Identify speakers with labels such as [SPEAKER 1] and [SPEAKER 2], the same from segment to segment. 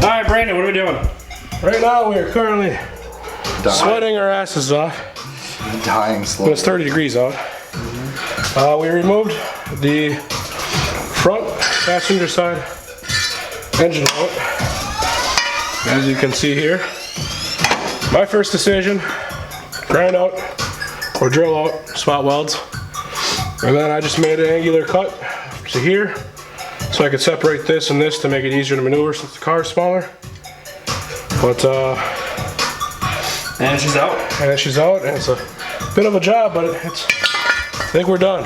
[SPEAKER 1] Alright, Brandon, what are we doing?
[SPEAKER 2] Right now we are currently sweating our asses off.
[SPEAKER 3] Dying slowly.
[SPEAKER 2] When it's 30 degrees out. We removed the front passenger side engine mount. As you can see here. My first decision, grind out or drill out spot welds. And then I just made an angular cut to here so I could separate this and this to make it easier to maneuver since the car is smaller. But
[SPEAKER 1] and she's out.
[SPEAKER 2] And she's out, and it's a bit of a job, but I think we're done.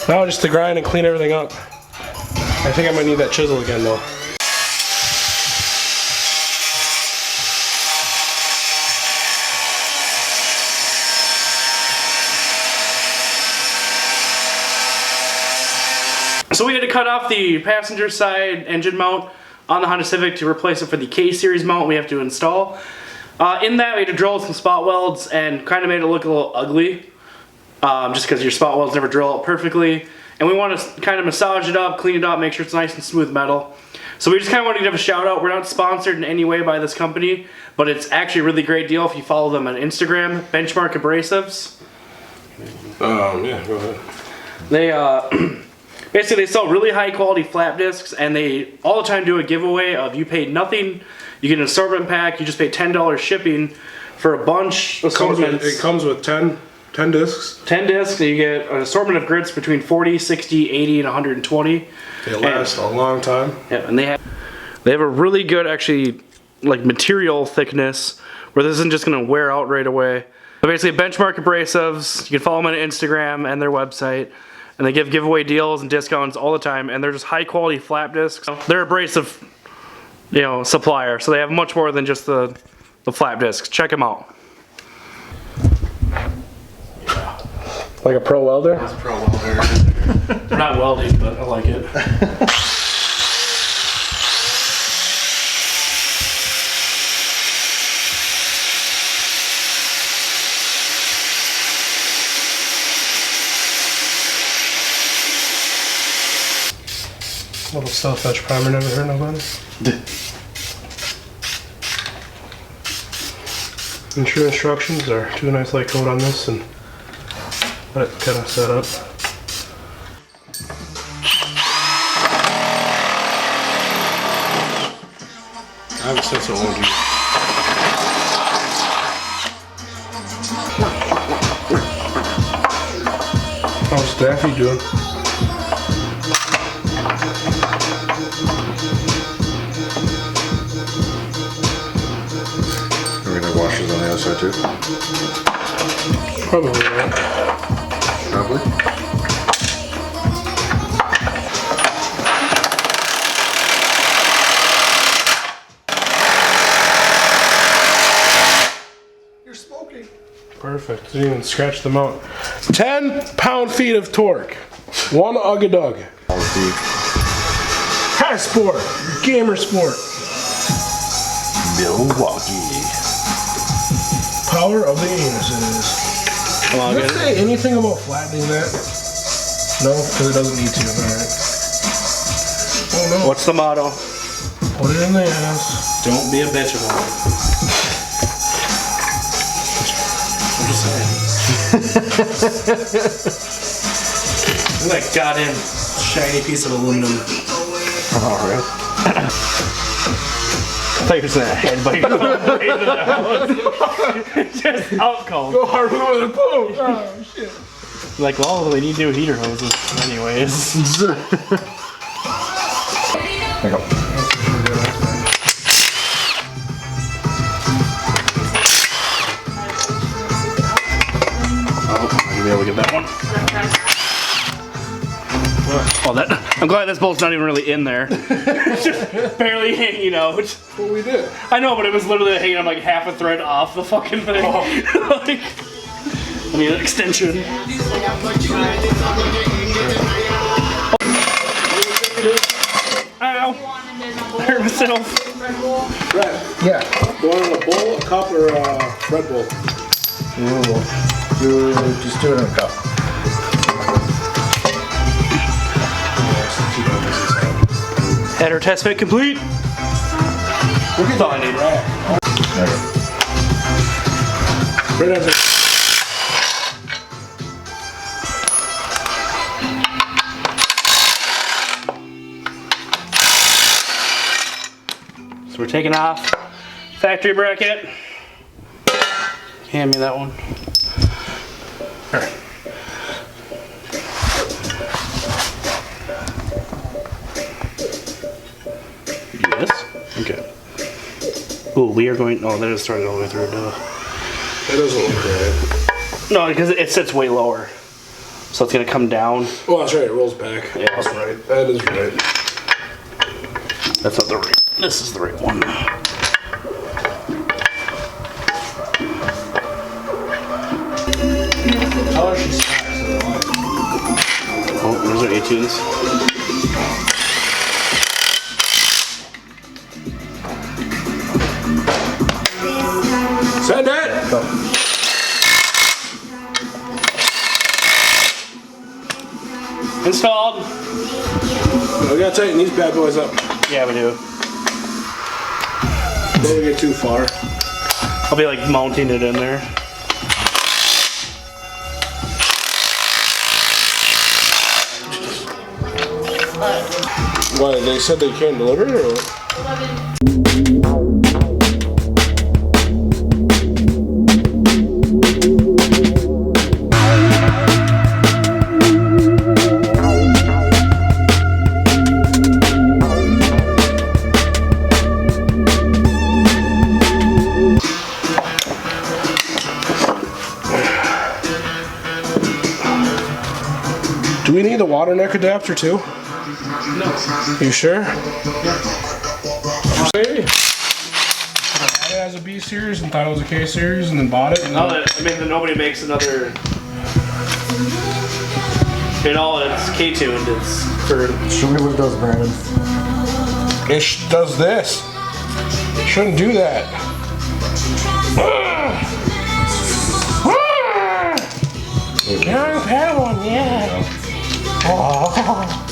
[SPEAKER 2] Now just to grind and clean everything up. I think I might need that chisel again though.
[SPEAKER 1] So we had to cut off the passenger side engine mount on the Honda Civic to replace it for the K series mount we have to install. In that we had to drill some spot welds and kind of made it look a little ugly. Just because your spot welds never drill out perfectly. And we want to kind of massage it up, clean it up, make sure it's nice and smooth metal. So we just kind of wanted to give a shout out. We're not sponsored in any way by this company, but it's actually a really great deal if you follow them on Instagram, Benchmark Abrasives.
[SPEAKER 2] Yeah, go ahead.
[SPEAKER 1] They, basically they sell really high quality flat discs, and they all the time do a giveaway of you paid nothing, you get an assortment pack, you just pay $10 shipping for a bunch of assortments.
[SPEAKER 2] It comes with 10 discs.
[SPEAKER 1] 10 discs, and you get an assortment of grits between 40, 60, 80, and 120.
[SPEAKER 2] They last a long time.
[SPEAKER 1] Yeah, and they have a really good actually like material thickness where this isn't just gonna wear out right away. But basically Benchmark Abrasives, you can follow them on Instagram and their website. And they give giveaway deals and discounts all the time, and they're just high quality flat discs. They're abrasive, you know, supplier, so they have much more than just the flat discs. Check them out.
[SPEAKER 2] Like a pro welder?
[SPEAKER 3] That's a pro welder.
[SPEAKER 1] They're not welding, but I like it.
[SPEAKER 2] Little self-etch primer never hurt nobody. And true instructions are do a nice light coat on this and let it kind of set up. I haven't said so long. How's Daffy doing?
[SPEAKER 3] Washers on the other side too?
[SPEAKER 2] Probably not.
[SPEAKER 3] Probably. You're smoking.
[SPEAKER 2] Perfect. Didn't even scratch them out. 10 pound-feet of torque. One ugga-dug. High sport. Gamer sport.
[SPEAKER 3] Milwaukee.
[SPEAKER 2] Power of the anuses. Does it say anything about flattening that? No, because it doesn't need to. Alright. Oh no.
[SPEAKER 1] What's the motto?
[SPEAKER 2] Put it in the ass.
[SPEAKER 1] Don't be a bitch about it. I'm just saying. Look at that goddamn shiny piece of aluminum.
[SPEAKER 3] Alright.
[SPEAKER 1] I thought you were saying a head bite. Just out cold.
[SPEAKER 2] Go hard with the boom. Oh shit.
[SPEAKER 1] Like, well, they need new heater hoses anyways.
[SPEAKER 3] There you go.
[SPEAKER 1] Oh, I'll be able to get that one. Oh, that, I'm glad this bolt's not even really in there. It's just barely hanging out.
[SPEAKER 2] What we did.
[SPEAKER 1] I know, but it was literally hanging on like half a thread off the fucking thing.
[SPEAKER 2] Oh.
[SPEAKER 1] Like, I mean, an extension. Ow! I hurt myself.
[SPEAKER 2] Red.
[SPEAKER 3] Yeah.
[SPEAKER 2] You want a bowl, a cup, or a Red Bull?
[SPEAKER 3] Just do it in a cup.
[SPEAKER 1] Header test fit complete. That's all I need.
[SPEAKER 2] Right after.
[SPEAKER 1] So we're taking off factory bracket. Hand me that one.
[SPEAKER 2] Alright.
[SPEAKER 1] Yes. Okay. Ooh, we are going. Oh, that is starting all the way through. Duh.
[SPEAKER 2] That doesn't look right.
[SPEAKER 1] No, because it sits way lower, so it's gonna come down.
[SPEAKER 2] Oh, that's right. It rolls back.
[SPEAKER 1] Yeah.
[SPEAKER 2] That's right. That is right.
[SPEAKER 1] That's not the right. This is the right one.
[SPEAKER 3] How are she stacks?
[SPEAKER 1] Oh, there's our 18s.
[SPEAKER 2] Send it!
[SPEAKER 1] Installed.
[SPEAKER 2] We gotta tighten these bad boys up.
[SPEAKER 1] Yeah, we do.
[SPEAKER 2] Don't we get too far.
[SPEAKER 1] I'll be like mounting it in there.
[SPEAKER 2] Why, they said they can't deliver it, or what? Do we need a water neck adapter too?
[SPEAKER 1] No.
[SPEAKER 2] You sure? Say. It has a B series and thought it was a K series and then bought it. And
[SPEAKER 1] No, I mean, nobody makes another. You know, it's K-tuned. It's for.
[SPEAKER 3] Show me what it does, Brandon.
[SPEAKER 2] it does this. It shouldn't do that. Young Padawan, yeah. Oh.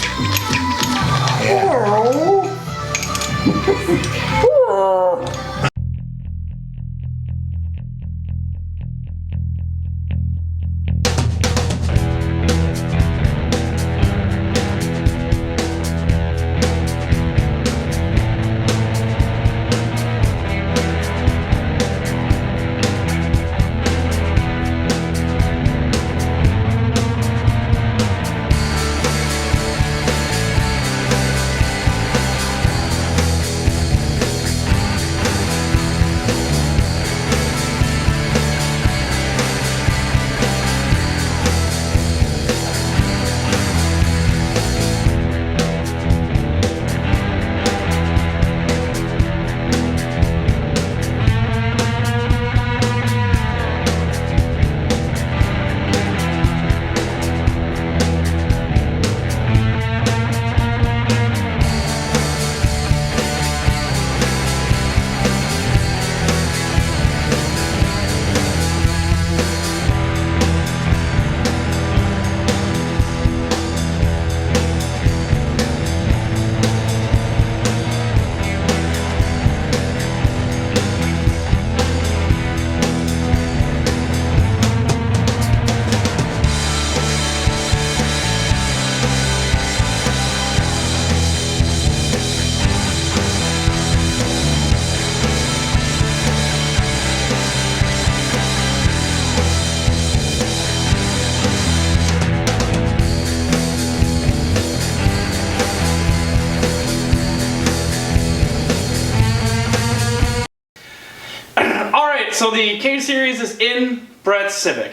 [SPEAKER 1] So the K series is in Brett's Civic.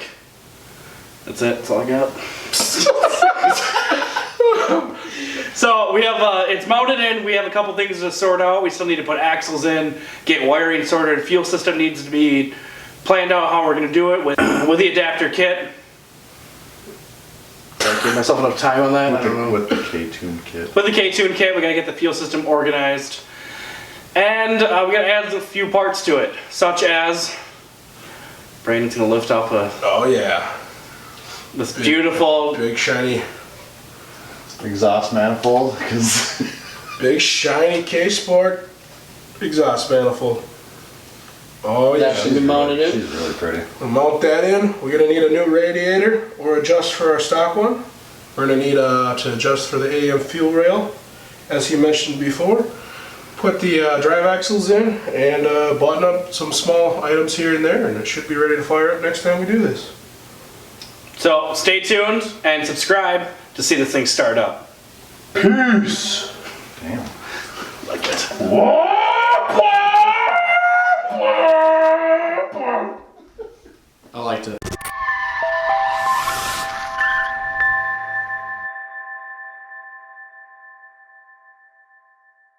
[SPEAKER 1] That's it. That's all I got. So we have it's mounted in. We have a couple things to sort out. We still need to put axles in, get wiring sorted. Fuel system needs to be planned out how we're going to do it with the adapter kit. Did I give myself enough time on that? I don't know.
[SPEAKER 3] With the K-tuned kit.
[SPEAKER 1] With the K-tuned kit, we got to get the fuel system organized. And we got to add a few parts to it, such as Brandon's going to lift up
[SPEAKER 2] Oh yeah.
[SPEAKER 1] this beautiful
[SPEAKER 2] Big shiny.
[SPEAKER 3] Exhaust manifold, because
[SPEAKER 2] Big shiny K-Sport exhaust manifold. Oh yeah.
[SPEAKER 1] That should be mounted in.
[SPEAKER 3] She's really pretty.
[SPEAKER 2] We'll mount that in. We're gonna need a new radiator or adjust for our stock one. We're gonna need to adjust for the AM fuel rail, as he mentioned before. Put the drive axles in and button up some small items here and there, and it should be ready to fire up next time we do this.
[SPEAKER 1] So stay tuned and subscribe to see this thing start up.
[SPEAKER 2] Peace.
[SPEAKER 3] Damn.
[SPEAKER 1] Like it.
[SPEAKER 2] Whoa!